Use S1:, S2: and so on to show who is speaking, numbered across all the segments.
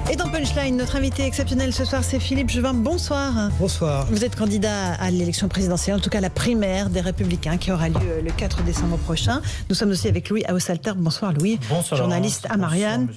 S1: Et dans Punchline, notre invité exceptionnel ce soir, c'est Philippe Juvin. Bonsoir.
S2: Bonsoir.
S1: Vous êtes candidat à l'élection présidentielle, en tout cas la primaire des Républicains qui aura lieu le 4 décembre prochain. Nous sommes aussi avec Louis Haussalter. Bonsoir Louis.
S2: Bonsoir.
S1: Journaliste à Marianne.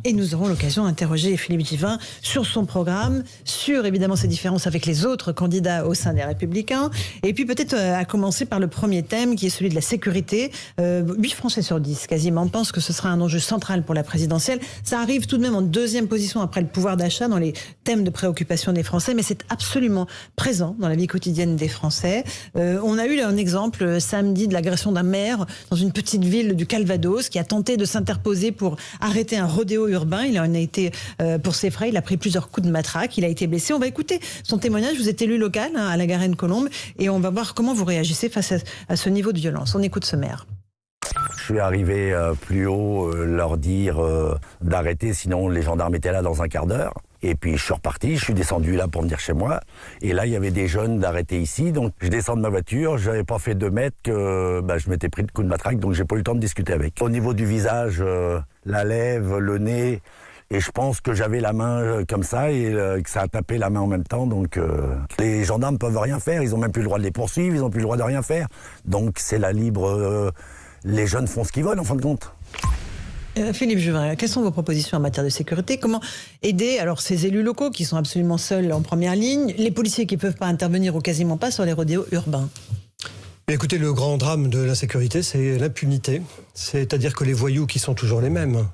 S1: Et nous aurons l'occasion d'interroger Philippe Juvin sur son programme, sur évidemment ses différences avec les autres candidats au sein des Républicains. Et puis peut-être à commencer par le premier thème qui est celui de la sécurité. 8 Français sur 10 quasiment pensent que ce sera un enjeu central pour la présidentielle. Ça arrive tout de même en deuxième position après le pouvoir d'achat dans les thèmes de préoccupation des Français, mais c'est absolument présent dans la vie quotidienne des Français. On a eu un exemple samedi de l'agression d'un maire dans une petite ville du Calvados qui a tenté de s'interposer pour arrêter un rodéo urbain. Il en a été pour ses frais, il a pris plusieurs coups de matraque, il a été blessé. On va écouter son témoignage. Vous êtes élu local à la Garenne-Colombes et on va voir comment vous réagissez face à ce niveau de violence. On écoute ce maire.
S3: Je suis arrivé plus haut, leur dire d'arrêter, sinon les gendarmes étaient là dans un quart d'heure. Et puis je suis reparti, je suis descendu là pour venir chez moi. Et là, il y avait des jeunes d'arrêter ici. Donc je descends de ma voiture, j'avais pas fait 2 mètres que je m'étais pris de coups de matraque, donc j'ai pas eu le temps de discuter avec. Au niveau du visage, la lèvre, le nez, et je pense que j'avais la main comme ça et que ça a tapé la main en même temps. Donc les gendarmes peuvent rien faire, ils ont même plus le droit de les poursuivre, ils ont plus le droit de rien faire. Donc c'est la libre... les jeunes font ce qu'ils veulent en fin de compte.
S1: Philippe Juvin, quelles sont vos propositions en matière de sécurité? Comment aider alors ces élus locaux qui sont absolument seuls en première ligne, les policiers qui ne peuvent pas intervenir ou quasiment pas sur les rodéos urbains?
S2: Écoutez, le grand drame de l'insécurité, c'est l'impunité. C'est-à-dire que les voyous qui sont toujours les mêmes.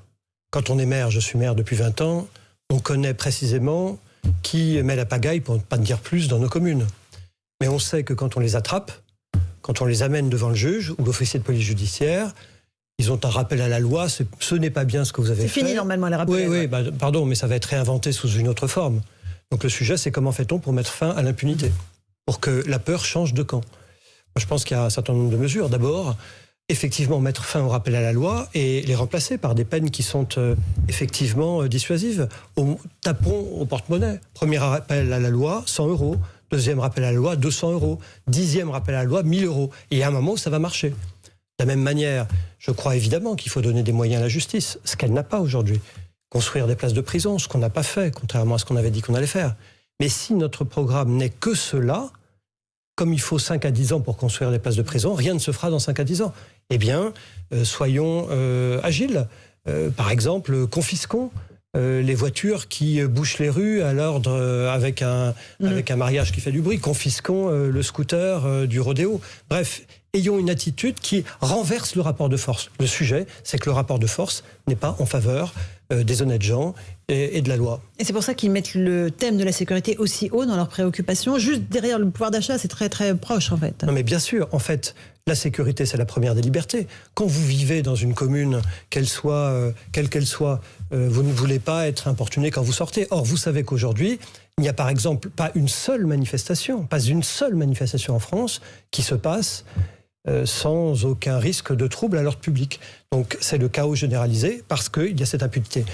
S2: Quand on est maire, je suis maire depuis 20 ans, on connaît précisément qui met la pagaille, pour ne pas dire plus, dans nos communes. Mais on sait que quand on les attrape, quand on les amène devant le juge ou l'officier de police judiciaire, ils ont un rappel à la loi, ce n'est pas bien ce que vous avez fait.
S1: C'est fini normalement les rappels.
S2: Oui, pardon, mais ça va être réinventé sous une autre forme. Donc le sujet, c'est comment fait-on pour mettre fin à l'impunité, pour que la peur change de camp. Moi, je pense qu'il y a un certain nombre de mesures. D'abord, effectivement, mettre fin au rappel à la loi et les remplacer par des peines qui sont effectivement dissuasives. Tapons au porte-monnaie. Premier rappel à la loi, 100 €. Deuxième rappel à la loi, 200 €. 10e rappel à la loi, 1000 €. Et il y a un moment où ça va marcher. De la même manière, je crois évidemment qu'il faut donner des moyens à la justice, ce qu'elle n'a pas aujourd'hui. Construire des places de prison, ce qu'on n'a pas fait, contrairement à ce qu'on avait dit qu'on allait faire. Mais si notre programme n'est que cela, comme il faut 5 à 10 ans pour construire des places de prison, rien ne se fera dans 5 à 10 ans. Eh bien, soyons agiles. Par exemple, confisquons les voitures qui bouchent les rues à l'ordre avec un mariage qui fait du bruit. Confisquons le scooter du rodéo. Bref, ayons une attitude qui renverse le rapport de force. Le sujet, c'est que le rapport de force n'est pas en faveur des honnêtes gens et de la loi.
S1: Et c'est pour ça qu'ils mettent le thème de la sécurité aussi haut dans leurs préoccupations. Juste derrière le pouvoir d'achat, c'est très très proche en fait.
S2: Non mais bien sûr, en fait, la sécurité c'est la première des libertés. Quand vous vivez dans une commune, quelle qu'elle soit, vous ne voulez pas être importuné quand vous sortez. Or, vous savez qu'aujourd'hui, il n'y a par exemple pas une seule manifestation en France qui se passe sans aucun risque de trouble à l'ordre public. Donc c'est le chaos généralisé parce qu'il y a cette impunité.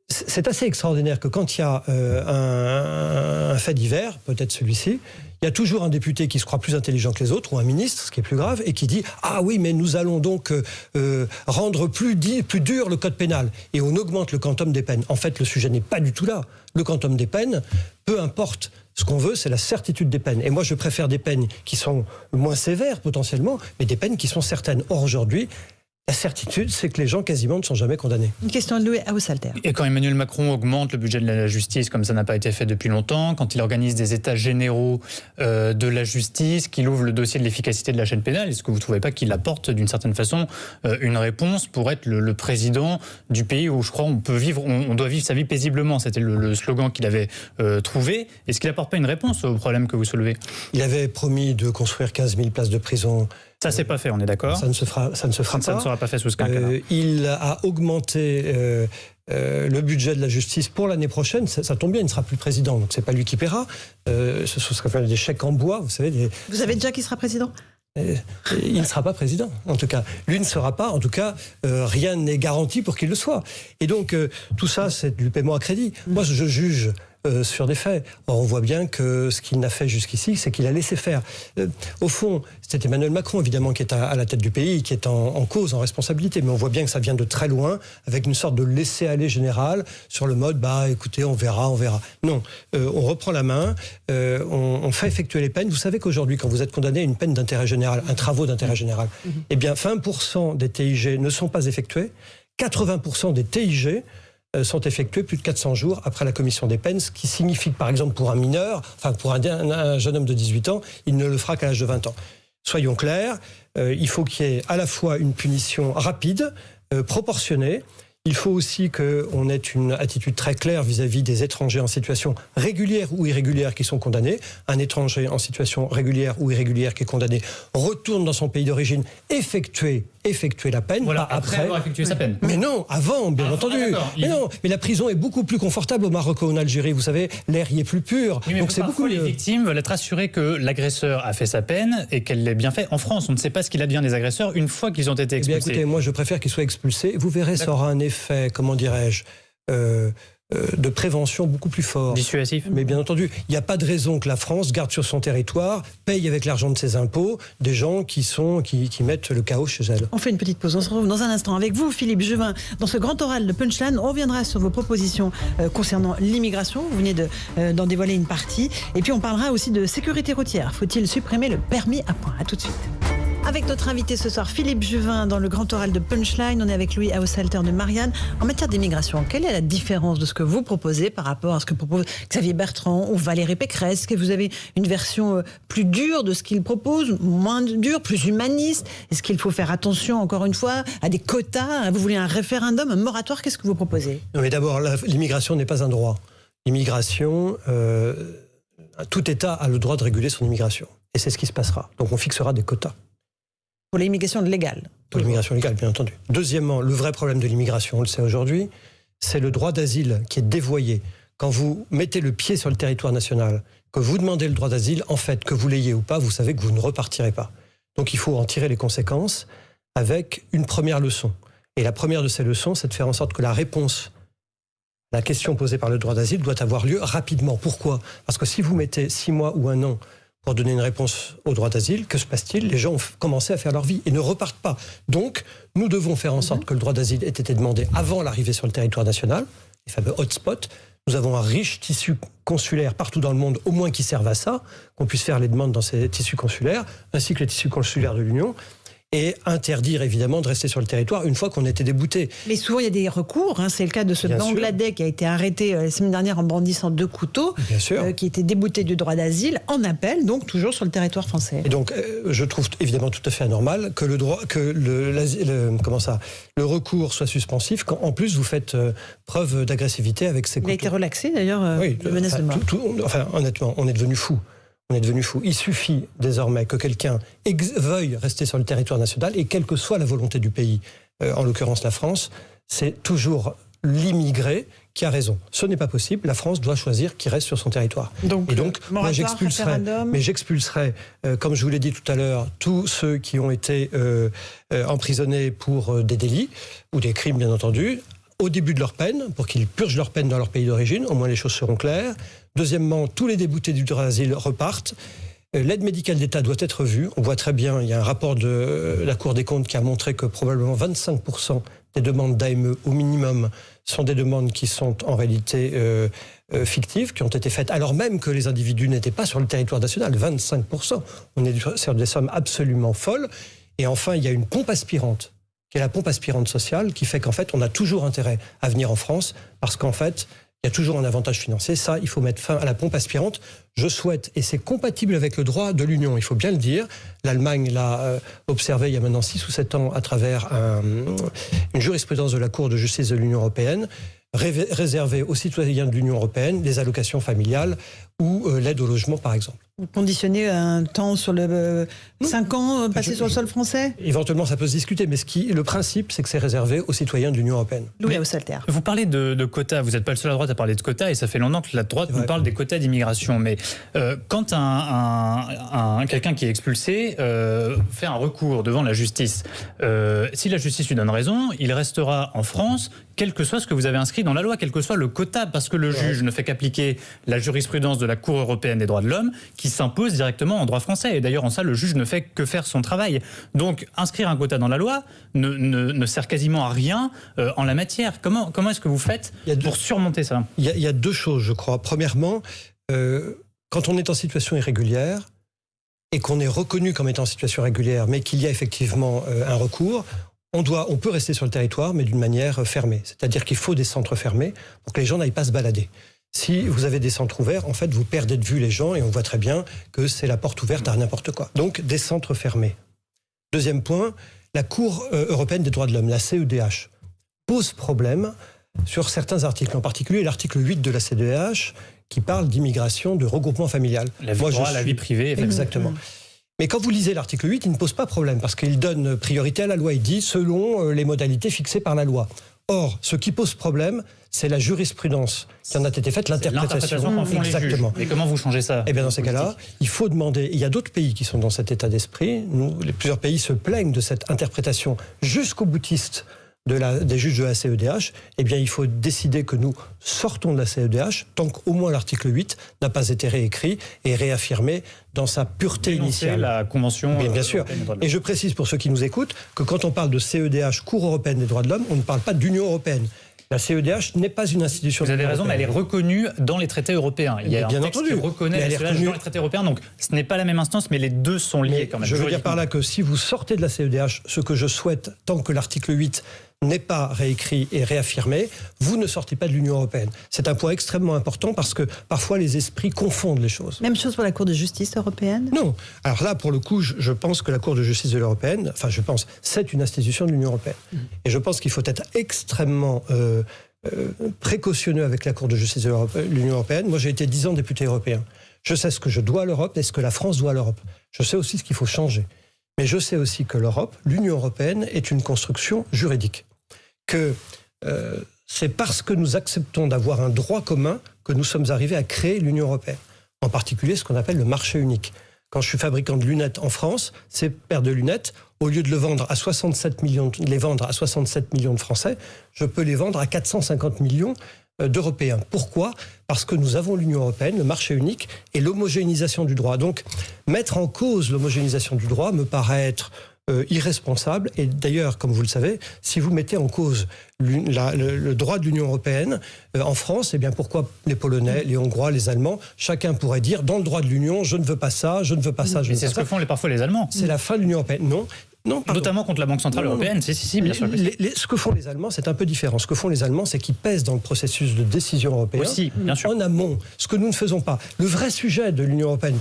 S2: C'est assez extraordinaire que quand il y a un fait divers, peut-être celui-ci, il y a toujours un député qui se croit plus intelligent que les autres, ou un ministre, ce qui est plus grave, et qui dit « Ah oui, mais nous allons donc rendre plus dur le code pénal. » Et on augmente le quantum des peines. En fait, le sujet n'est pas du tout là. Le quantum des peines, peu importe. Ce qu'on veut, c'est la certitude des peines. Et moi, je préfère des peines qui sont moins sévères, potentiellement, mais des peines qui sont certaines. Or, aujourd'hui, la certitude, c'est que les gens quasiment ne sont jamais condamnés.
S1: Une question de Louis Haussalter.
S4: Et quand Emmanuel Macron augmente le budget de la justice, comme ça n'a pas été fait depuis longtemps, quand il organise des états généraux de la justice, qu'il ouvre le dossier de l'efficacité de la chaîne pénale, est-ce que vous ne trouvez pas qu'il apporte d'une certaine façon une réponse pour être le président du pays où je crois on doit vivre sa vie paisiblement? C'était le slogan qu'il avait trouvé. Est-ce qu'il n'apporte pas une réponse au problème que vous soulevez?
S2: Il avait promis de construire 15 000 places de prison.
S4: Ça, c'est pas fait, on est d'accord?
S2: Ça ne se fera pas.
S4: Ça ne sera pas fait sous ce quinquennat.
S2: Il a augmenté le budget de la justice pour l'année prochaine. Ça tombe bien, il ne sera plus président, donc c'est pas lui qui paiera. Ce sera des chèques en bois, vous savez.
S1: Vous savez déjà qui sera président?
S2: Il ne sera pas président, en tout cas. Lui ne sera pas, en tout cas, rien n'est garanti pour qu'il le soit. Et donc, tout ça, c'est du paiement à crédit. Moi, je juge sur des faits. Or, on voit bien que ce qu'il n'a fait jusqu'ici, c'est qu'il a laissé faire. Au fond, c'est Emmanuel Macron, évidemment, qui est à la tête du pays, qui est en cause, en responsabilité. Mais on voit bien que ça vient de très loin, avec une sorte de laisser-aller général sur le mode, écoutez, on verra. Non, on reprend la main, on fait effectuer les peines. Vous savez qu'aujourd'hui, quand vous êtes condamné à une peine d'intérêt général, un travaux d'intérêt général, eh bien, 20% des TIG ne sont pas effectués, 80% des TIG sont effectués plus de 400 jours après la commission des peines, ce qui signifie que, par exemple, pour un mineur, pour un jeune homme de 18 ans, il ne le fera qu'à l'âge de 20 ans. Soyons clairs, il faut qu'il y ait à la fois une punition rapide, proportionnée. Il faut aussi qu'on ait une attitude très claire vis-à-vis des étrangers en situation régulière ou irrégulière qui sont condamnés. Un étranger en situation régulière ou irrégulière qui est condamné retourne dans son pays d'origine, effectuer la peine.
S4: Voilà, après avoir effectué sa peine.
S2: Mais non, avant, bien entendu. Mais la prison est beaucoup plus confortable au Maroc ou en Algérie. Vous savez, l'air y est plus pur.
S4: Oui, donc c'est beaucoup. Les victimes veulent être assurées que l'agresseur a fait sa peine et qu'elle l'ait bien fait. En France, on ne sait pas ce qu'il advient des agresseurs une fois qu'ils ont été expulsés.
S2: Eh bien, écoutez, moi, je préfère qu'ils soient expulsés. Vous verrez, ça aura un effet, comment dirais-je, de prévention beaucoup plus fort.
S4: Dissuasif.
S2: Mais bien entendu, il n'y a pas de raison que la France garde sur son territoire, paye avec l'argent de ses impôts, des gens qui mettent le chaos chez elle.
S1: On fait une petite pause, on se retrouve dans un instant avec vous, Philippe Juvin. Dans ce grand oral de Punchline, on reviendra sur vos propositions concernant l'immigration. Vous venez d'en dévoiler une partie. Et puis on parlera aussi de sécurité routière. Faut-il supprimer le permis à points? À tout de suite. Avec notre invité ce soir, Philippe Juvin, dans le grand oral de Punchline. On est avec Louis Haussalter de Marianne. En matière d'immigration, quelle est la différence de ce que vous proposez par rapport à ce que propose Xavier Bertrand ou Valérie Pécresse? Est-ce que vous avez une version plus dure de ce qu'ils proposent, moins dure, plus humaniste? Est-ce qu'il faut faire attention, encore une fois, à des quotas? Vous voulez un référendum, un moratoire? Qu'est-ce que vous proposez?
S2: Non, mais d'abord, l'immigration n'est pas un droit. L'immigration, tout État a le droit de réguler son immigration. Et c'est ce qui se passera. Donc on fixera des quotas.
S1: Pour l'immigration légale.
S2: Pour l'immigration légale, bien entendu. Deuxièmement, le vrai problème de l'immigration, on le sait aujourd'hui, c'est le droit d'asile qui est dévoyé. Quand vous mettez le pied sur le territoire national, que vous demandez le droit d'asile, en fait, que vous l'ayez ou pas, vous savez que vous ne repartirez pas. Donc il faut en tirer les conséquences avec une première leçon. Et la première de ces leçons, c'est de faire en sorte que la réponse à la question posée par le droit d'asile doit avoir lieu rapidement. Pourquoi? Parce que si vous mettez 6 mois ou 1 an pour donner une réponse au droit d'asile, que se passe-t-il? Les gens ont commencé à faire leur vie et ne repartent pas. Donc, nous devons faire en sorte que le droit d'asile ait été demandé avant l'arrivée sur le territoire national, les fameux hotspots. Nous avons un riche tissu consulaire partout dans le monde, au moins qui serve à ça, qu'on puisse faire les demandes dans ces tissus consulaires, ainsi que les tissus consulaires de l'Union, et interdire évidemment de rester sur le territoire une fois qu'on a été débouté.
S1: Mais souvent il y a des recours, c'est le cas de ce Bangladais qui a été arrêté la semaine dernière en brandissant 2 couteaux, qui était débouté du droit d'asile en appel, donc toujours sur le territoire français.
S2: Et donc je trouve évidemment tout à fait anormal que le recours soit suspensif quand en plus vous faites preuve d'agressivité avec ces couteaux.
S1: Il a été relaxé d'ailleurs,
S2: oui,
S1: le menace de mort.
S2: Honnêtement, on est devenu fou. Il suffit désormais que quelqu'un veuille rester sur le territoire national et quelle que soit la volonté du pays, en l'occurrence la France, c'est toujours l'immigré qui a raison. Ce n'est pas possible. La France doit choisir qui reste sur son territoire. Donc moi j'expulserai, comme je vous l'ai dit tout à l'heure, tous ceux qui ont été emprisonnés pour des délits ou des crimes bien entendu, au début de leur peine, pour qu'ils purgent leur peine dans leur pays d'origine, au moins les choses seront claires. Deuxièmement, tous les déboutés du droit d'asile repartent. L'aide médicale d'État doit être vue. On voit très bien, il y a un rapport de la Cour des comptes qui a montré que probablement 25% des demandes d'AME au minimum sont des demandes qui sont en réalité fictives, qui ont été faites alors même que les individus n'étaient pas sur le territoire national. 25%. On est sur des sommes absolument folles. Et enfin, il y a une pompe aspirante, qui est la pompe aspirante sociale, qui fait qu'en fait, on a toujours intérêt à venir en France, parce qu'en fait, il y a toujours un avantage financier. Ça, il faut mettre fin à la pompe aspirante. Je souhaite, et c'est compatible avec le droit de l'Union, il faut bien le dire. L'Allemagne l'a observé il y a maintenant 6 ou 7 ans à travers une jurisprudence de la Cour de justice de l'Union européenne, réservée aux citoyens de l'Union européenne, les allocations familiales ou l'aide au logement, par exemple.
S1: Vous conditionnez un temps sur le 5 ans passé sur le sol français?
S2: Éventuellement, ça peut se discuter, mais le principe, c'est que c'est réservé aux citoyens de l'Union européenne.
S1: Louis Haussalter.
S4: Vous parlez de quotas, vous n'êtes pas le seul à droite à parler de quotas, et ça fait longtemps que la droite nous parle des quotas d'immigration. Mais quand quelqu'un qui est expulsé fait un recours devant la justice, si la justice lui donne raison, il restera en France, quel que soit ce que vous avez inscrit dans la loi, quel que soit le quota, parce que le juge ne fait qu'appliquer la jurisprudence de la Cour européenne des droits de l'homme, qui s'impose directement en droit français. Et d'ailleurs, en ça, le juge ne fait que faire son travail. Donc, inscrire un quota dans la loi ne sert quasiment à rien en la matière. Comment est-ce que vous faites pour surmonter ça?
S2: Il y a deux choses, je crois. Premièrement, quand on est en situation irrégulière et qu'on est reconnu comme étant en situation régulière, mais qu'il y a effectivement un recours, on peut rester sur le territoire, mais d'une manière fermée. C'est-à-dire qu'il faut des centres fermés pour que les gens n'aillent pas se balader. Si vous avez des centres ouverts, en fait, vous perdez de vue les gens et on voit très bien que c'est la porte ouverte à n'importe quoi. Donc, des centres fermés. Deuxième point, la Cour européenne des droits de l'homme, la CEDH, pose problème sur certains articles, en particulier l'article 8 de la CEDH qui parle d'immigration, de regroupement familial.
S4: La vie privée.
S2: Exactement. Mais quand vous lisez l'article 8, il ne pose pas problème parce qu'il donne priorité à la loi. Il dit selon les modalités fixées par la loi. Or, ce qui pose problème, c'est la jurisprudence qui en a été faite, l'interprétation
S4: qu'en font
S2: exactement.
S4: Les juges. Et comment vous changez ça?
S2: Eh bien, dans ces cas-là, il faut demander. Il y a d'autres pays qui sont dans cet état d'esprit. Plusieurs pays se plaignent de cette interprétation jusqu'au boutiste des juges de la CEDH. Eh bien, il faut décider que nous sortons de la CEDH tant qu'au moins l'article 8 n'a pas été réécrit et réaffirmé dans sa pureté initiale.
S4: La Convention.
S2: Bien sûr. Et je précise pour ceux qui nous écoutent que quand on parle de CEDH, Cour européenne des droits de l'homme, on ne parle pas d'Union européenne. La CEDH n'est pas une institution.
S4: Vous avez raison, mais elle est reconnue dans les traités européens. Il y a un texte qui reconnaît la CEDH dans les traités européens, donc ce n'est pas la même instance, mais les deux sont liés quand même.
S2: Je veux dire par là que si vous sortez de la CEDH, ce que je souhaite, tant que l'article 8 n'est pas réécrit et réaffirmé, vous ne sortez pas de l'Union européenne. C'est un point extrêmement important parce que parfois les esprits confondent les choses.
S1: Même chose pour la Cour de justice européenne? Non.
S2: Alors là, pour le coup, je pense que la Cour de justice de l'Européenne, c'est une institution de l'Union européenne. Et je pense qu'il faut être extrêmement précautionneux avec la Cour de justice de l'Union européenne. Moi, j'ai été 10 ans député européen. Je sais ce que je dois à l'Europe et ce que la France doit à l'Europe. Je sais aussi ce qu'il faut changer. Mais je sais aussi que l'Europe, l'Union européenne, est une construction juridique. Que c'est parce que nous acceptons d'avoir un droit commun que nous sommes arrivés à créer l'Union européenne. En particulier ce qu'on appelle le marché unique. Quand je suis fabricant de lunettes en France, ces paires de lunettes, au lieu de les vendre à 67 millions de Français, je peux les vendre à 450 millions d'Européens. Pourquoi? Parce que nous avons l'Union européenne, le marché unique et l'homogénéisation du droit. Donc, mettre en cause l'homogénéisation du droit me paraît être irresponsable. Et d'ailleurs, comme vous le savez, si vous mettez en cause le droit de l'Union européenne en France, eh bien pourquoi les Polonais, les Hongrois, les Allemands, chacun pourrait dire dans le droit de l'Union, je ne veux pas ça, je ne veux pas ça, je ne veux pas ça.
S4: Mais c'est ce que font parfois les Allemands.
S2: C'est la fin de l'Union européenne. Non,
S4: notamment contre la Banque Centrale Européenne, si, bien sûr.
S2: Ce que font les Allemands, c'est un peu différent. Ce que font les Allemands, c'est qu'ils pèsent dans le processus de décision européen
S4: bien sûr.
S2: En amont, ce que nous ne faisons pas. Le vrai sujet de l'Union européenne,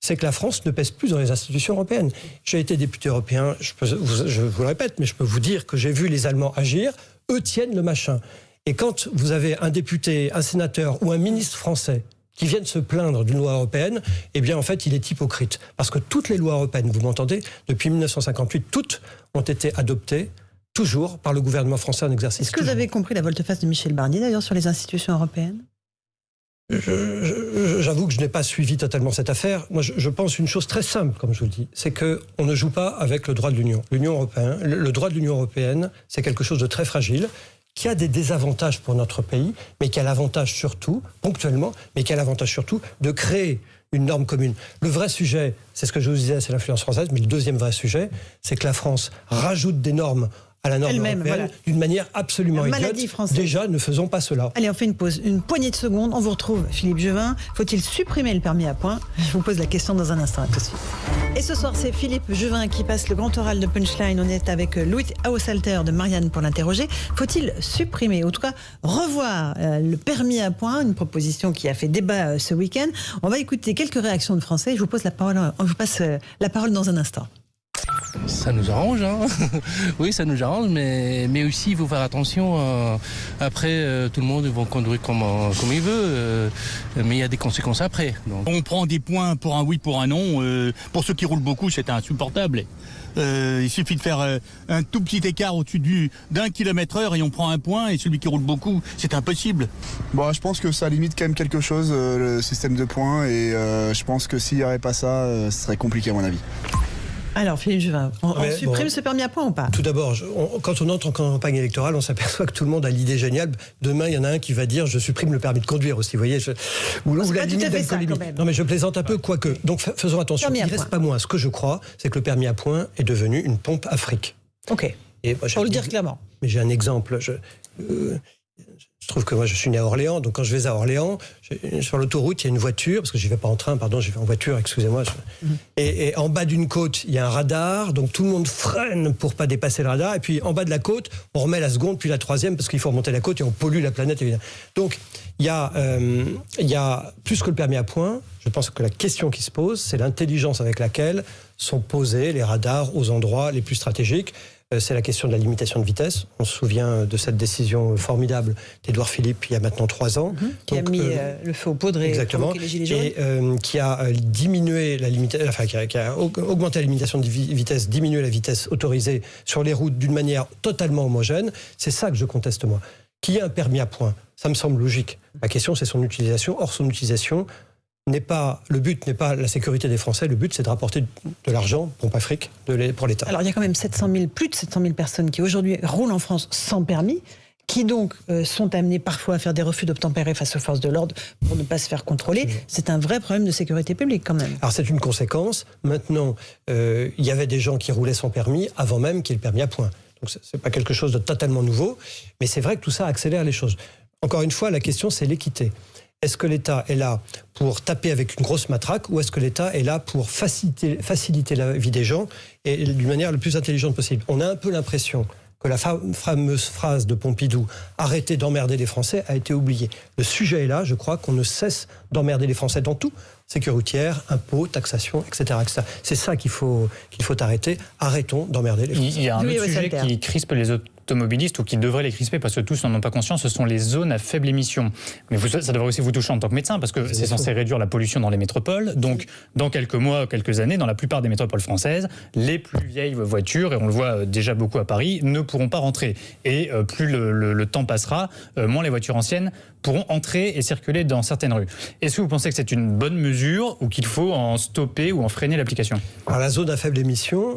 S2: c'est que la France ne pèse plus dans les institutions européennes. J'ai été député européen, je vous le répète, mais je peux vous dire que j'ai vu les Allemands agir, eux tiennent le machin. Et quand vous avez un député, un sénateur ou un ministre français qui viennent se plaindre d'une loi européenne, eh bien en fait il est hypocrite. Parce que toutes les lois européennes, vous m'entendez, depuis 1958, toutes ont été adoptées toujours par le gouvernement français en exercice.
S1: Est-ce que vous avez compris la volte-face de Michel Barnier d'ailleurs sur les institutions européennes?
S2: J'avoue que je n'ai pas suivi totalement cette affaire. Moi, je pense une chose très simple, comme je vous le dis, c'est qu'on ne joue pas avec le droit de l'Union. Le droit de l'Union européenne, c'est quelque chose de très fragile, qui a des désavantages pour notre pays, mais qui a l'avantage surtout, ponctuellement, mais qui a l'avantage surtout de créer une norme commune. Le vrai sujet, c'est ce que je vous disais, c'est l'influence française, mais le deuxième vrai sujet, c'est que la France rajoute des normes à la norme européenne d'une manière absolument idiote. Déjà, ne faisons pas cela.
S1: Allez, on fait une pause, une poignée de secondes. On vous retrouve, Philippe Juvin. Faut-il supprimer le permis à points? Je vous pose la question dans un instant. À tout de suite. Et ce soir, c'est Philippe Juvin qui passe le grand oral de Punchline. On est avec Louis Haussalter de Marianne pour l'interroger. Faut-il supprimer, en tout cas revoir le permis à points, une proposition qui a fait débat ce week-end. On va écouter quelques réactions de Français. Je vous passe la parole dans un instant.
S5: Ça nous arrange, hein. Oui, ça nous arrange, mais aussi il faut faire attention. Après, tout le monde va conduire comme il veut, mais il y a des conséquences après. Donc.
S6: On prend des points pour un oui, pour un non. Pour ceux qui roulent beaucoup, c'est insupportable. Il suffit de faire un tout petit écart au-dessus d'1 km/h et on prend un point, et celui qui roule beaucoup, c'est impossible.
S7: Bon, je pense que ça limite quand même quelque chose, le système de points, et je pense que s'il n'y avait pas ça, ce serait compliqué à mon avis.
S1: Alors, Philippe Juvin, on supprime ce permis à points ou pas?
S2: Tout d'abord, quand on entre en campagne électorale, on s'aperçoit que tout le monde a l'idée géniale. Demain, il y en a un qui va dire « je supprime le permis de conduire » aussi, vous voyez, ou la limite d'alcoolémie. Non, mais je plaisante un peu, quoique. Donc, faisons attention. Il ne reste pas moins. Ce que je crois, c'est que le permis à points est devenu une pompe à fric.
S1: OK. Et moi, pour le dire clairement.
S2: Mais j'ai un exemple. Je trouve que moi, je suis né à Orléans, donc quand je vais à Orléans, sur l'autoroute, il y a une voiture, parce que je n'y vais pas en train, pardon, j'y vais en voiture, excusez-moi. Et en bas d'une côte, il y a un radar, donc tout le monde freine pour pas dépasser le radar, et puis en bas de la côte, on remet la seconde, puis la troisième, parce qu'il faut remonter la côte et on pollue la planète, évidemment. Donc, il y a plus que le permis à points, je pense que la question qui se pose, c'est l'intelligence avec laquelle sont posés les radars aux endroits les plus stratégiques. C'est la question de la limitation de vitesse. On se souvient de cette décision formidable d'Édouard Philippe il y a maintenant 3 ans.
S1: Qui a mis le feu aux poudres et provoqué les gilets jaunes.
S2: Et qui a diminué la limitation, enfin qui a augmenté la limitation de vitesse, diminué la vitesse autorisée sur les routes d'une manière totalement homogène. C'est ça que je conteste moi. Qu'il y ait un permis à points, ça me semble logique. La question c'est son utilisation. Or son utilisation le but n'est pas la sécurité des Français, le but c'est de rapporter de l'argent, pompe à fric, pour l'État. Alors
S1: il y a quand même plus de 700 000 personnes qui aujourd'hui roulent en France sans permis, qui donc sont amenées parfois à faire des refus d'obtempérer face aux forces de l'ordre pour ne pas se faire contrôler. C'est un vrai problème de sécurité publique quand même.
S2: Alors c'est une conséquence. Maintenant, il y avait des gens qui roulaient sans permis avant même qu'il y ait le permis à points. Donc c'est pas quelque chose de totalement nouveau, mais c'est vrai que tout ça accélère les choses. Encore une fois, la question c'est l'équité. Est-ce que l'État est là pour taper avec une grosse matraque ou est-ce que l'État est là pour faciliter la vie des gens et d'une manière la plus intelligente possible? On a un peu l'impression que la fameuse phrase de Pompidou « Arrêtez d'emmerder les Français » a été oubliée. Le sujet est là, je crois qu'on ne cesse d'emmerder les Français dans tout. Sécurité routière, impôts, taxation, etc. etc. C'est ça qu'il faut arrêter. Arrêtons d'emmerder les Français.
S4: Il y a un autre sujet qui crispe les automobilistes ou qui devrait les crisper parce que tous n'en ont pas conscience, ce sont les zones à faible émission. Mais ça devrait aussi vous toucher en tant que médecin parce que c'est censé réduire la pollution dans les métropoles. Donc, dans quelques mois, quelques années, dans la plupart des métropoles françaises, les plus vieilles voitures, et on le voit déjà beaucoup à Paris, ne pourront pas rentrer. Et plus le temps passera, moins les voitures anciennes pourront entrer et circuler dans certaines rues. Est-ce que vous pensez que c'est une bonne mesure ou qu'il faut en stopper ou en freiner l'application?
S2: Alors la zone à faible émission,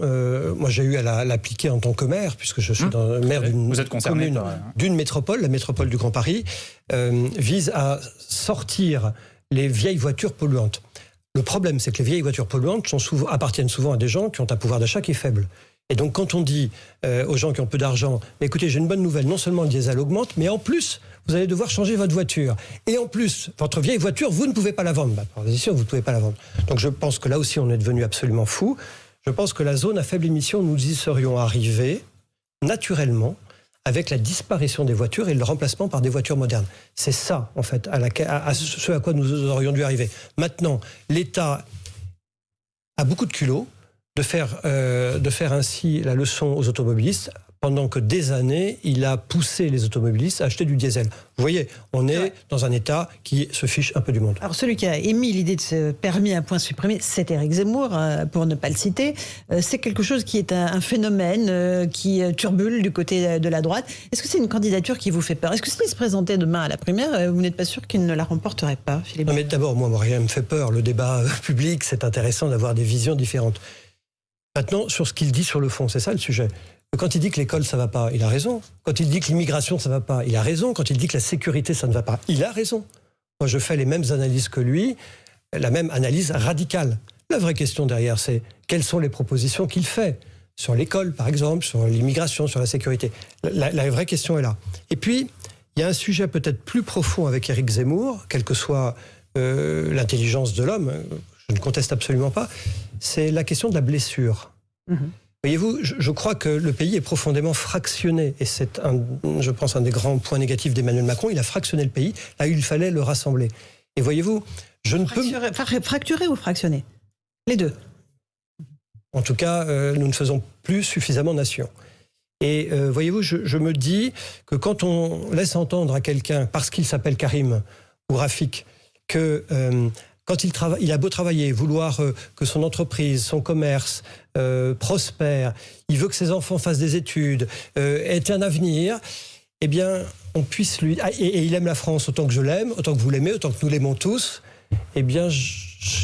S2: moi j'ai eu à l'appliquer en tant que maire, puisque je suis maire d'une commune, d'une métropole, la métropole du Grand Paris, vise à sortir les vieilles voitures polluantes. Le problème, c'est que les vieilles voitures polluantes appartiennent souvent à des gens qui ont un pouvoir d'achat qui est faible. Et donc quand on dit aux gens qui ont peu d'argent, écoutez, j'ai une bonne nouvelle, non seulement le diesel augmente, mais en plus, vous allez devoir changer votre voiture. Et en plus, votre vieille voiture, vous ne pouvez pas la vendre. Par décision, vous ne pouvez pas la vendre. Donc je pense que là aussi, on est devenu absolument fou. Je pense que la zone à faible émission, nous y serions arrivés naturellement avec la disparition des voitures et le remplacement par des voitures modernes. C'est ça, en fait, à ce à quoi nous aurions dû arriver. Maintenant, l'État a beaucoup de culot de faire ainsi la leçon aux automobilistes, pendant que des années, il a poussé les automobilistes à acheter du diesel. Vous voyez, on est dans un État qui se fiche un peu du monde.
S1: Alors celui qui a émis l'idée de ce permis à points supprimé, c'est Éric Zemmour, pour ne pas le citer. C'est quelque chose qui est un phénomène qui turbule du côté de la droite. Est-ce que c'est une candidature qui vous fait peur? Est-ce que s'il se présentait demain à la primaire, vous n'êtes pas sûr qu'il ne la remporterait pas, Philippe?
S2: Non mais d'abord, moi, rien ne me fait peur. Le débat public, c'est intéressant d'avoir des visions différentes. Maintenant, sur ce qu'il dit sur le fond, c'est ça le sujet. Quand il dit que l'école, ça ne va pas, il a raison. Quand il dit que l'immigration, ça ne va pas, il a raison. Quand il dit que la sécurité, ça ne va pas, il a raison. Moi, je fais les mêmes analyses que lui, la même analyse radicale. La vraie question derrière, c'est quelles sont les propositions qu'il fait sur l'école, par exemple, sur l'immigration, sur la sécurité. La vraie question est là. Et puis, il y a un sujet peut-être plus profond avec Éric Zemmour, quelle que soit l'intelligence de l'homme, je ne conteste absolument pas, c'est la question de la blessure. Voyez-vous, je crois que le pays est profondément fractionné, et c'est, je pense, un des grands points négatifs d'Emmanuel Macron. Il a fractionné le pays, là il fallait le rassembler. Et voyez-vous, je ne peux...
S1: Fracturer ou fractionner? Les deux.
S2: En tout cas, nous ne faisons plus suffisamment nation. Et voyez-vous, je me dis que quand on laisse entendre à quelqu'un, parce qu'il s'appelle Karim ou Rafik, que quand il a beau travailler, vouloir que son entreprise, son commerce prospère, il veut que ses enfants fassent des études, aient un avenir, eh bien, on puisse lui... Et il aime la France autant que je l'aime, autant que vous l'aimez, autant que nous l'aimons tous. Eh bien,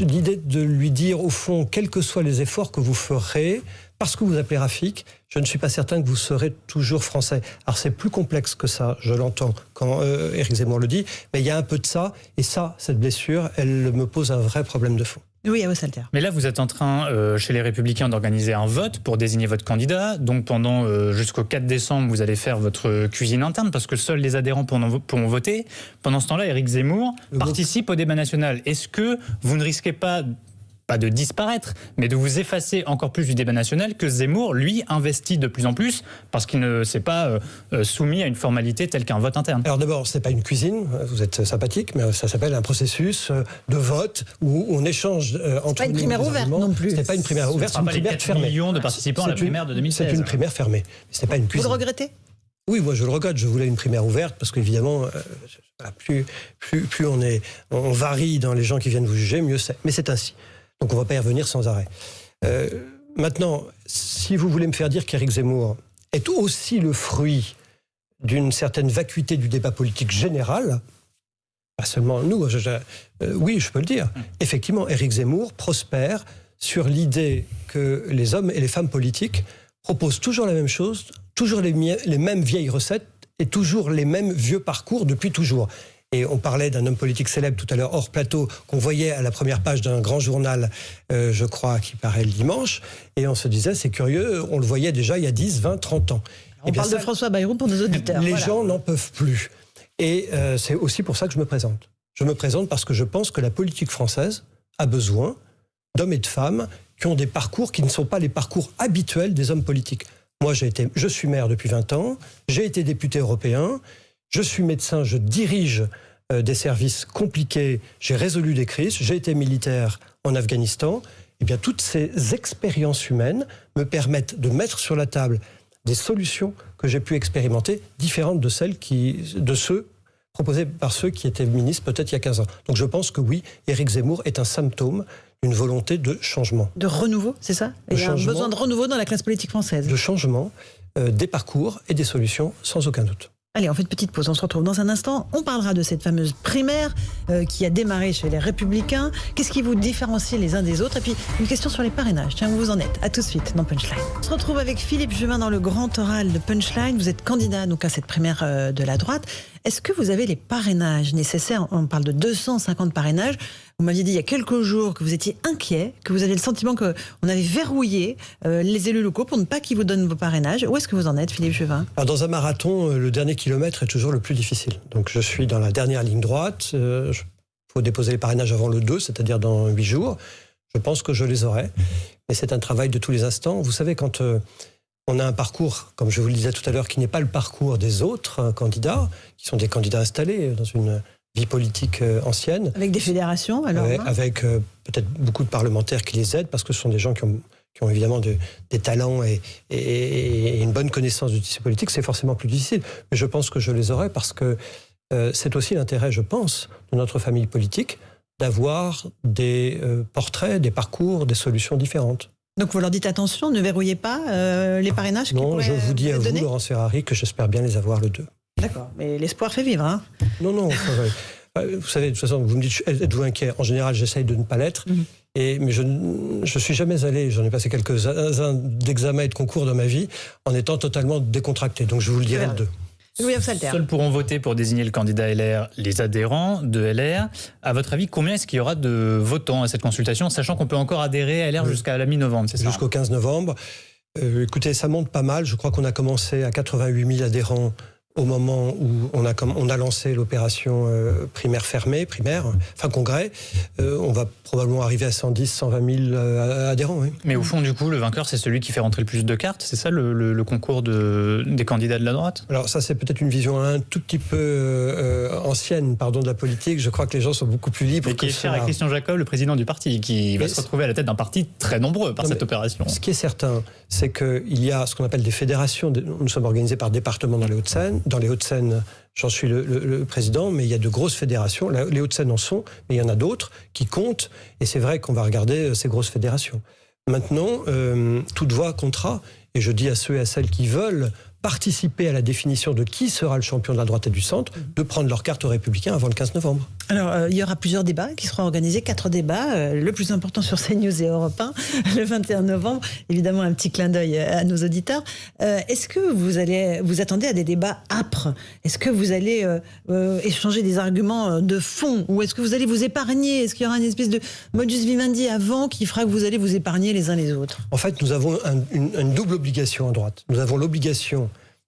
S2: l'idée de lui dire, au fond, quels que soient les efforts que vous ferez, parce que vous appelez Rafik, je ne suis pas certain que vous serez toujours français. Alors c'est plus complexe que ça, je l'entends quand Éric Zemmour le dit, mais il y a un peu de ça, et ça, cette blessure, elle me pose un vrai problème de fond.
S1: Oui, à Salter.
S4: Mais là, vous êtes en train, chez les Républicains, d'organiser un vote pour désigner votre candidat. Donc pendant jusqu'au 4 décembre, vous allez faire votre cuisine interne, parce que seuls les adhérents pourront voter. Pendant ce temps-là, Éric Zemmour participe au débat national. Est-ce que vous ne risquez pas de disparaître, mais de vous effacer encore plus du débat national, que Zemmour, lui, investit de plus en plus, parce qu'il ne s'est pas soumis à une formalité telle qu'un vote interne?
S2: Alors d'abord, ce n'est pas une cuisine, vous êtes sympathique, mais ça s'appelle un processus de vote où on échange entre...
S1: C'est pas une primaire ouverte non plus.
S2: Ce n'est pas une primaire ouverte, c'est une primaire fermée.
S4: 4 millions de participants à la primaire de 2016.
S2: C'est une primaire fermée, ce n'est pas une cuisine.
S1: Vous le regrettez?
S2: Oui, moi je le regrette, je voulais une primaire ouverte, parce qu'évidemment, plus on varie dans les gens qui viennent vous juger, mieux c'est. Mais c'est ainsi. Donc on ne va pas y revenir sans arrêt. Maintenant, si vous voulez me faire dire qu'Éric Zemmour est aussi le fruit d'une certaine vacuité du débat politique général, pas seulement nous, oui, je peux le dire. Effectivement, Éric Zemmour prospère sur l'idée que les hommes et les femmes politiques proposent toujours la même chose, toujours les mêmes vieilles recettes et toujours les mêmes vieux parcours depuis toujours. Et on parlait d'un homme politique célèbre tout à l'heure hors plateau qu'on voyait à la première page d'un grand journal, je crois, qui paraît le dimanche. Et on se disait, c'est curieux, on le voyait déjà il y a 10, 20, 30 ans.
S1: On parle de François Bayrou pour nos auditeurs.
S2: Les gens n'en peuvent plus. Et c'est aussi pour ça que je me présente. Je me présente parce que je pense que la politique française a besoin d'hommes et de femmes qui ont des parcours qui ne sont pas les parcours habituels des hommes politiques. Moi, je suis maire depuis 20 ans, j'ai été député européen, je suis médecin, je dirige des services compliqués, j'ai résolu des crises, j'ai été militaire en Afghanistan. Eh bien, toutes ces expériences humaines me permettent de mettre sur la table des solutions que j'ai pu expérimenter, différentes de ceux proposés par ceux qui étaient ministres peut-être il y a 15 ans. Donc je pense que oui, Éric Zemmour est un symptôme d'une volonté de changement.
S1: De renouveau, c'est ça? Il y a un besoin de renouveau dans la classe politique française.
S2: De changement, des parcours et des solutions, sans aucun doute.
S1: Allez, on fait une petite pause, on se retrouve dans un instant. On parlera de cette fameuse primaire qui a démarré chez les Républicains. Qu'est-ce qui vous différencie les uns des autres? Et puis, une question sur les parrainages. Tiens, où vous en êtes? À tout de suite dans Punchline. On se retrouve avec Philippe Juvin dans le grand oral de Punchline. Vous êtes candidat donc à cette primaire de la droite. Est-ce que vous avez les parrainages nécessaires? On parle de 250 parrainages. Vous m'aviez dit il y a quelques jours que vous étiez inquiet, que vous aviez le sentiment qu'on avait verrouillé les élus locaux pour ne pas qu'ils vous donnent vos parrainages. Où est-ce que vous en êtes, Philippe Juvin?
S2: Alors dans un marathon, le dernier kilomètre est toujours le plus difficile. Donc je suis dans la dernière ligne droite. Il faut déposer les parrainages avant le 2, c'est-à-dire dans 8 jours. Je pense que je les aurai. Mais c'est un travail de tous les instants. Vous savez, quand on a un parcours, comme je vous le disais tout à l'heure, qui n'est pas le parcours des autres candidats, qui sont des candidats installés dans une vie politique ancienne.
S1: Avec des fédérations, alors
S2: avec peut-être beaucoup de parlementaires qui les aident, parce que ce sont des gens qui ont évidemment des talents et une bonne connaissance du tissu politique, c'est forcément plus difficile. Mais je pense que je les aurai parce que c'est aussi l'intérêt, je pense, de notre famille politique d'avoir des portraits, des parcours, des solutions différentes.
S1: Donc vous leur dites attention, ne verrouillez pas les parrainages?
S2: Non, je vous dis à vous, Laurence Ferrari, que j'espère bien les avoir le 2.
S1: D'accord, mais l'espoir fait vivre, hein?
S2: Non, vous savez, de toute façon, vous me dites, êtes-vous inquiet? En général, j'essaye de ne pas l'être. Mais je ne suis jamais allé, j'en ai passé quelques-uns d'examens et de concours dans ma vie, en étant totalement décontracté. Donc je vous le dirai le 2.
S4: Seuls pourront voter pour désigner le candidat LR les adhérents de LR. À votre avis, combien est-ce qu'il y aura de votants à cette consultation, sachant qu'on peut encore adhérer à LR jusqu'à la mi-novembre, c'est ça?
S2: Jusqu'au 15 novembre. Écoutez, ça monte pas mal. Je crois qu'on a commencé à 88 000 adhérents au moment où on a lancé l'opération primaire, congrès, on va probablement arriver à 110, 120 000 adhérents. Oui.
S4: Mais au fond, du coup, le vainqueur, c'est celui qui fait rentrer le plus de cartes. C'est ça le concours des candidats de la droite?
S2: Alors ça, c'est peut-être une vision un tout petit peu ancienne, de la politique. Je crois que les gens sont beaucoup plus libres.
S4: Mais qui est cher à Christian Jacob, le président du parti, qui va se retrouver à la tête d'un parti très nombreux par cette opération.
S2: Ce qui est certain, c'est qu'il y a ce qu'on appelle des fédérations. Nous sommes organisés par département dans les Hauts-de-Seine. Dans les Hauts-de-Seine, j'en suis le président, mais il y a de grosses fédérations. Les Hauts-de-Seine en sont, mais il y en a d'autres qui comptent. Et c'est vrai qu'on va regarder ces grosses fédérations. Maintenant, toute voix comptera. Et je dis à ceux et à celles qui veulent participer à la définition de qui sera le champion de la droite et du centre, de prendre leur carte aux Républicains avant le 15 novembre.
S1: Alors, il y aura plusieurs débats qui seront organisés, 4 débats, le plus important sur CNews et Europe 1, le 21 novembre. Évidemment, un petit clin d'œil à nos auditeurs. Est-ce que vous attendez à des débats âpres? Est-ce que vous allez échanger des arguments de fond? Ou est-ce que vous allez vous épargner? Est-ce qu'il y aura une espèce de modus vivendi avant qui fera que vous allez vous épargner les uns les autres?
S2: En fait, nous avons une double obligation à droite. Nous avons l'obligation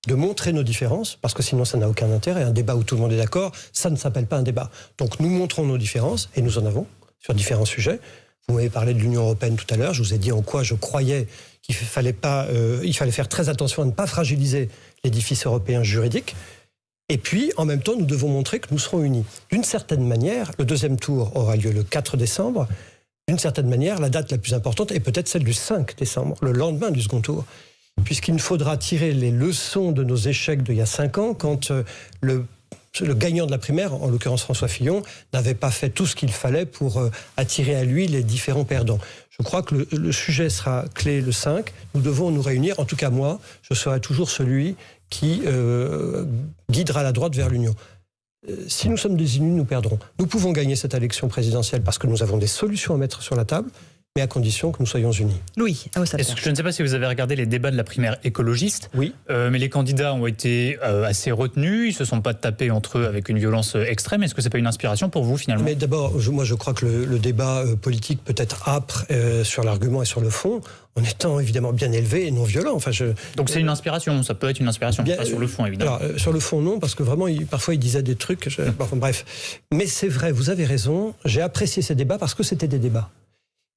S2: de montrer nos différences, parce que sinon ça n'a aucun intérêt. Un débat où tout le monde est d'accord, ça ne s'appelle pas un débat. Donc nous montrons nos différences, et nous en avons, sur différents sujets. Vous m'avez parlé de l'Union européenne tout à l'heure, je vous ai dit en quoi je croyais qu'il fallait faire très attention à ne pas fragiliser l'édifice européen juridique. Et puis, en même temps, nous devons montrer que nous serons unis. D'une certaine manière, le deuxième tour aura lieu le 4 décembre. D'une certaine manière, la date la plus importante est peut-être celle du 5 décembre, le lendemain du second tour. Puisqu'il nous faudra tirer les leçons de nos échecs d'il y a 5 ans, quand le gagnant de la primaire, en l'occurrence François Fillon, n'avait pas fait tout ce qu'il fallait pour attirer à lui les différents perdants. Je crois que le sujet sera clé le 5. Nous devons nous réunir. En tout cas, moi, je serai toujours celui qui guidera la droite vers l'union. Si nous sommes désunis, nous perdrons. Nous pouvons gagner cette élection présidentielle parce que nous avons des solutions à mettre sur la table, mais à condition que nous soyons unis.
S1: Louis,
S4: je ne sais pas si vous avez regardé les débats de la primaire écologiste,
S2: oui.
S4: Mais les candidats ont été assez retenus, ils ne se sont pas tapés entre eux avec une violence extrême. Est-ce que ce n'est pas une inspiration pour vous finalement?
S2: Mais d'abord, moi je crois que le débat politique peut être âpre sur l'argument et sur le fond, en étant évidemment bien élevé et non violent.
S4: Donc c'est une inspiration, ça peut être une inspiration, pas sur le fond évidemment.
S2: Alors, sur le fond non, parce que vraiment parfois il disait des trucs, bref. Mais c'est vrai, vous avez raison, j'ai apprécié ces débats parce que c'était des débats.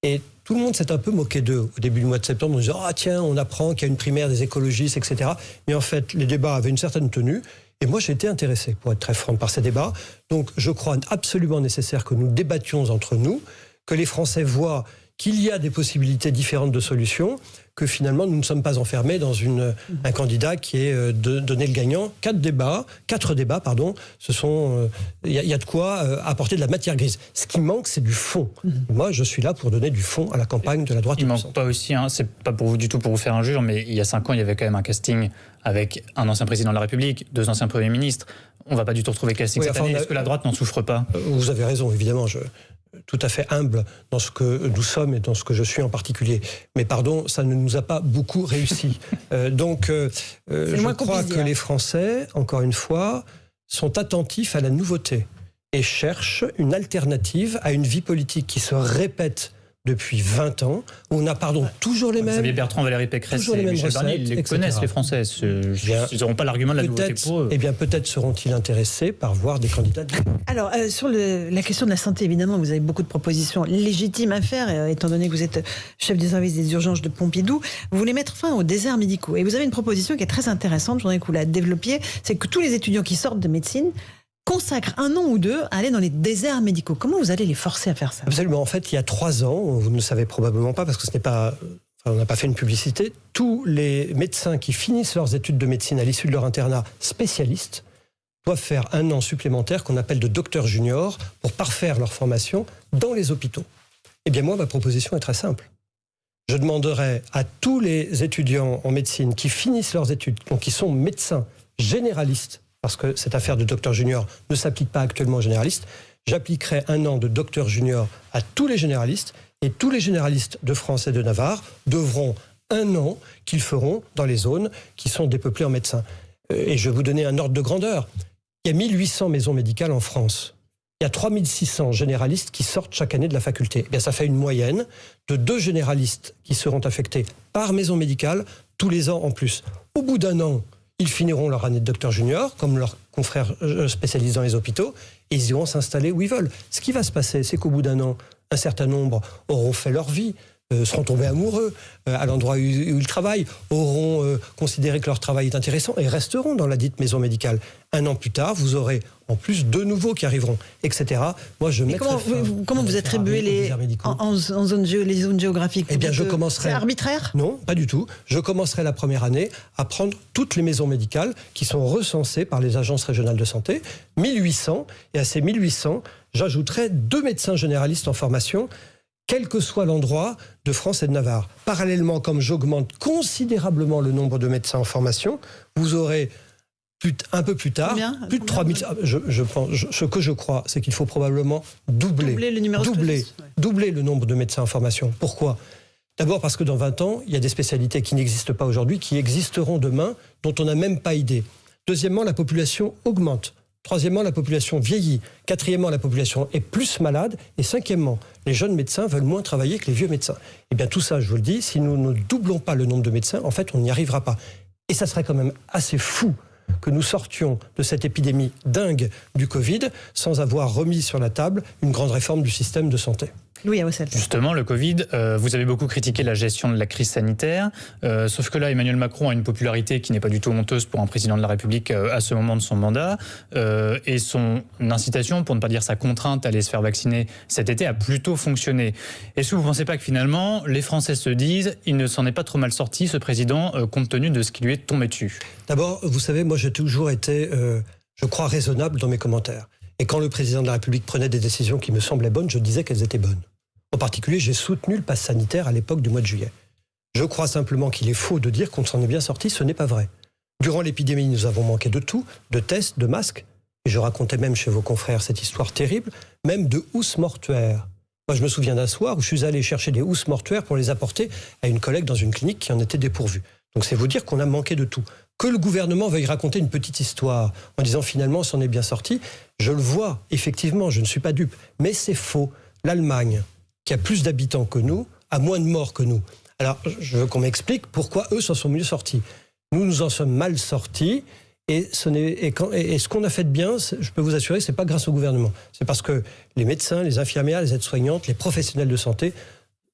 S2: Et tout le monde s'est un peu moqué d'eux au début du mois de septembre en disant « Ah tiens, on apprend qu'il y a une primaire des écologistes, etc. » Mais en fait, les débats avaient une certaine tenue. Et moi, j'ai été intéressé, pour être très franc, par ces débats. Donc, je crois absolument nécessaire que nous débattions entre nous, que les Français voient qu'il y a des possibilités différentes de solutions, que finalement, nous ne sommes pas enfermés dans un candidat qui est donné le gagnant. 4 débats, il y a de quoi apporter de la matière grise. Ce qui manque, c'est du fond. Moi, je suis là pour donner du fond à la campagne de la droite.
S4: Il manque pas aussi, c'est pas pour vous du tout pour vous faire injure, mais il y a 5 ans, il y avait quand même un casting avec un ancien président de la République, 2 anciens premiers ministres. On va pas du tout retrouver casting cette année. Est-ce que la droite n'en souffre pas?
S2: Vous avez raison, évidemment. Tout à fait humble dans ce que nous sommes et dans ce que je suis en particulier. Mais pardon, ça ne nous a pas beaucoup réussi. Je crois que les Français, encore une fois, sont attentifs à la nouveauté et cherchent une alternative à une vie politique qui se répète depuis 20 ans, où on a, toujours les mêmes...
S4: Xavier Bertrand, Valérie Pécresse et Michel Barnier, ils les connaissent, les Français. Ils n'auront pas l'argument de la nouveauté pour eux.
S2: Eh bien, peut-être seront-ils intéressés par voir des candidats.
S1: Alors, sur la question de la santé, évidemment, vous avez beaucoup de propositions légitimes à faire, étant donné que vous êtes chef du service des urgences de Pompidou. Vous voulez mettre fin aux déserts médicaux. Et vous avez une proposition qui est très intéressante, je voudrais que vous la développiez, c'est que tous les étudiants qui sortent de médecine consacrent 1 an ou 2 à aller dans les déserts médicaux. Comment vous allez les forcer à faire ça?
S2: Absolument. En fait, il y a 3 ans, vous ne le savez probablement pas parce que on n'a pas fait une publicité, tous les médecins qui finissent leurs études de médecine à l'issue de leur internat spécialiste doivent faire 1 an supplémentaire qu'on appelle de docteur junior pour parfaire leur formation dans les hôpitaux. Eh bien moi, ma proposition est très simple. Je demanderai à tous les étudiants en médecine qui finissent leurs études, donc qui sont médecins généralistes, parce que cette affaire de docteur junior ne s'applique pas actuellement aux généralistes, j'appliquerai 1 an de docteur junior à tous les généralistes, et tous les généralistes de France et de Navarre devront 1 an qu'ils feront dans les zones qui sont dépeuplées en médecins. Et je vais vous donner un ordre de grandeur. Il y a 1800 maisons médicales en France. Il y a 3600 généralistes qui sortent chaque année de la faculté. Eh bien, ça fait une moyenne de 2 généralistes qui seront affectés par maison médicale tous les ans en plus. Au bout d'1 an, ils finiront leur année de docteur junior, comme leurs confrères spécialisés dans les hôpitaux, et ils iront s'installer où ils veulent. Ce qui va se passer, c'est qu'au bout d'un an, un certain nombre auront fait leur vie, seront tombés amoureux à l'endroit où ils travaillent, auront considéré que leur travail est intéressant et resteront dans la dite maison médicale. Un an plus tard, vous aurez en plus 2 nouveaux qui arriveront, etc. Moi, je mettrai
S1: comment vous attribuez les zones géographiques?
S2: Eh bien, je commencerai...
S1: C'est arbitraire?
S2: Non, pas du tout. Je commencerai la première année à prendre toutes les maisons médicales qui sont recensées par les agences régionales de santé, 1800, et à ces 1800, j'ajouterai 2 médecins généralistes en formation, quel que soit l'endroit de France et de Navarre. Parallèlement, comme j'augmente considérablement le nombre de médecins en formation, vous aurez un peu plus tard, plus de 3000. Ce que je crois, c'est qu'il faut probablement doubler le nombre de médecins en formation. Pourquoi ? D'abord parce que dans 20 ans, il y a des spécialités qui n'existent pas aujourd'hui, qui existeront demain, dont on n'a même pas idée. Deuxièmement, la population augmente. Troisièmement, la population vieillit. Quatrièmement, la population est plus malade. Et cinquièmement, les jeunes médecins veulent moins travailler que les vieux médecins. Eh bien, tout ça, je vous le dis, si nous ne doublons pas le nombre de médecins, en fait, on n'y arrivera pas. Et ça serait quand même assez fou que nous sortions de cette épidémie dingue du Covid sans avoir remis sur la table une grande réforme du système de santé.
S1: Louis Awessel.
S4: Justement, le Covid, vous avez beaucoup critiqué la gestion de la crise sanitaire, sauf que là, Emmanuel Macron a une popularité qui n'est pas du tout honteuse pour un président de la République à ce moment de son mandat, et son incitation, pour ne pas dire sa contrainte à aller se faire vacciner cet été, a plutôt fonctionné. Est-ce que vous ne pensez pas que finalement, les Français se disent, il ne s'en est pas trop mal sorti, ce président, compte tenu de ce qui lui est tombé dessus? D'abord,
S2: vous savez, moi j'ai toujours été, je crois, raisonnable dans mes commentaires. Et quand le président de la République prenait des décisions qui me semblaient bonnes, je disais qu'elles étaient bonnes. En particulier, j'ai soutenu le pass sanitaire à l'époque du mois de juillet. Je crois simplement qu'il est faux de dire qu'on s'en est bien sorti, ce n'est pas vrai. Durant l'épidémie, nous avons manqué de tout, de tests, de masques, et je racontais même chez vos confrères cette histoire terrible, même de housses mortuaires. Moi, je me souviens d'un soir où je suis allé chercher des housses mortuaires pour les apporter à une collègue dans une clinique qui en était dépourvue. Donc c'est vous dire qu'on a manqué de tout. Que le gouvernement veuille raconter une petite histoire en disant finalement on s'en est bien sorti, je le vois, effectivement, je ne suis pas dupe, mais c'est faux. L'Allemagne, qui a plus d'habitants que nous, a moins de morts que nous. Alors, je veux qu'on m'explique pourquoi eux s'en sont mieux sortis. Nous, nous en sommes mal sortis, et ce qu'on a fait de bien, je peux vous assurer, c'est pas grâce au gouvernement. C'est parce que les médecins, les infirmières, les aides-soignantes, les professionnels de santé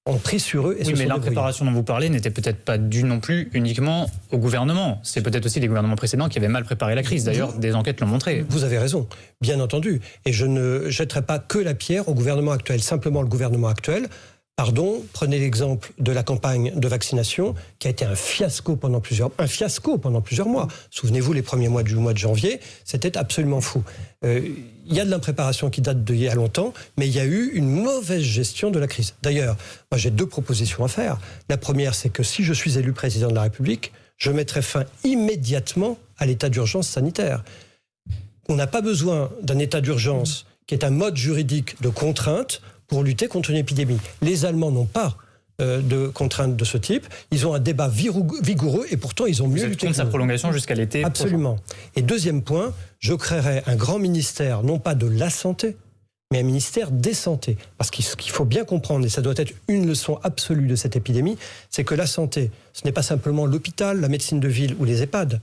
S2: ont pris sur eux et se sont
S4: mais l'impréparation dont vous parlez n'était peut-être pas due non plus uniquement au gouvernement. C'est peut-être aussi les gouvernements précédents qui avaient mal préparé la crise. D'ailleurs, des enquêtes l'ont montré.
S2: Vous avez raison, bien entendu. Et je ne jetterai pas que la pierre au gouvernement actuel. Simplement, le gouvernement actuel, prenez l'exemple de la campagne de vaccination qui a été un fiasco pendant plusieurs mois. Souvenez-vous, les premiers mois du mois de janvier, c'était absolument fou. Il y a de l'impréparation qui date d'il y a longtemps, mais il y a eu une mauvaise gestion de la crise. D'ailleurs, moi j'ai 2 propositions à faire. La première, c'est que si je suis élu président de la République, je mettrai fin immédiatement à l'état d'urgence sanitaire. On n'a pas besoin d'un état d'urgence qui est un mode juridique de contrainte pour lutter contre une épidémie. Les Allemands n'ont pas de contraintes de ce type. Ils ont un débat vigoureux et pourtant ils ont mieux lutté.
S4: Contre sa prolongation jusqu'à l'été.
S2: Absolument. Et deuxième point, je créerai un grand ministère, non pas de la santé, mais un ministère des santé. Parce qu'il faut bien comprendre, et ça doit être une leçon absolue de cette épidémie, c'est que la santé, ce n'est pas simplement l'hôpital, la médecine de ville ou les EHPAD,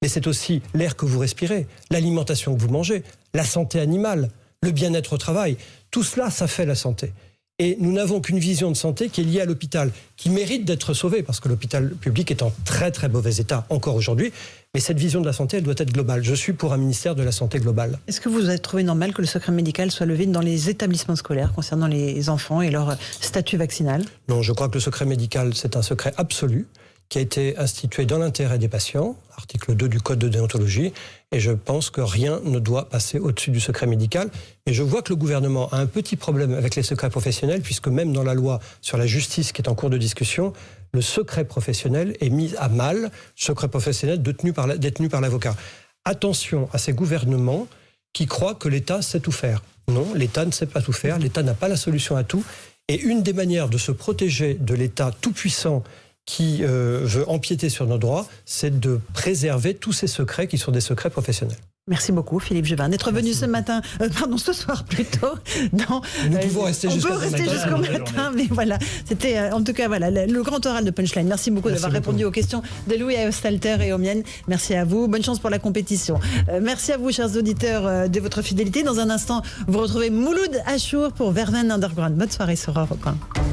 S2: mais c'est aussi l'air que vous respirez, l'alimentation que vous mangez, la santé animale, le bien-être au travail. Tout cela, ça fait la santé. Et nous n'avons qu'une vision de santé qui est liée à l'hôpital, qui mérite d'être sauvée, parce que l'hôpital public est en très très mauvais état encore aujourd'hui. Mais cette vision de la santé, elle doit être globale. Je suis pour un ministère de la santé globale.
S1: Est-ce que vous avez trouvé normal que le secret médical soit levé dans les établissements scolaires concernant les enfants et leur statut vaccinal?
S2: Non, je crois que le secret médical, c'est un secret absolu qui a été institué dans l'intérêt des patients, article 2 du Code de déontologie, et je pense que rien ne doit passer au-dessus du secret médical. Et je vois que le gouvernement a un petit problème avec les secrets professionnels, puisque même dans la loi sur la justice qui est en cours de discussion, le secret professionnel est mis à mal, secret professionnel détenu par l'avocat. Attention à ces gouvernements qui croient que l'État sait tout faire. Non, l'État ne sait pas tout faire, l'État n'a pas la solution à tout. Et une des manières de se protéger de l'État tout-puissant qui veut empiéter sur nos droits, c'est de préserver tous ces secrets qui sont des secrets professionnels.
S1: Merci beaucoup Philippe Juvin d'être venu ce soir plutôt.
S2: Nous pouvons rester jusqu'au
S1: matin, mais voilà, c'était en tout cas le grand oral de Punchline. Merci beaucoup d'avoir répondu aux questions de Louis Stalter et aux miennes. Merci à vous, bonne chance pour la compétition. Merci à vous chers auditeurs de votre fidélité. Dans un instant, vous retrouvez Mouloud Achour pour Verven Underground. Bonne soirée sur Europe 1.